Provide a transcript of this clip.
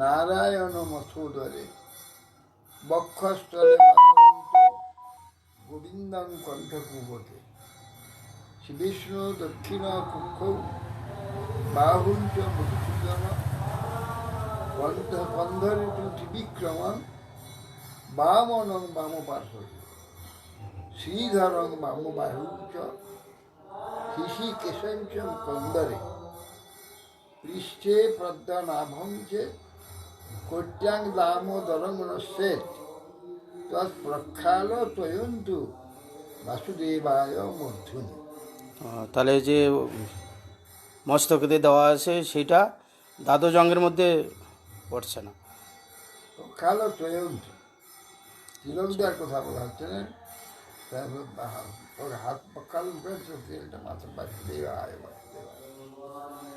নারায়ণ মথোদরে বক্ষস্থলে মাধবন্ত গোবিন্দং কণ্ঠকুবতে শ্রীবিষ্ণু দক্ষিণ কুক্ষ বাহুঞ্চ মধুসূদন কন্ধরিত ত্রিবিক্রমং বামনং বামপার্শ্বে শ্রীধরং বামবাহুঞ্চ হৃষিকেশঞ্চ কন্দরে পৃষ্ঠে প্রদ্যনাভঞ্চে কোট্যাং দামোদরং নশ্যেৎ তৎপ্রক্ষাল ত্বয়ন্তু বাসুদেবায় মূর্ধনি। তাহলে যে মস্তকেতে দেওয়া আছে সেটা দ্বাদশ অঙ্গের মধ্যে পড়ছে না। প্রক্ষাল ত্বয়ন্তু তিলক দেওয়ার কথা বলা হচ্ছে না, ওর হাত প্রক্ষাল করেছে তেলটা মাথা বাসুদেবায় বাসুদেবায়।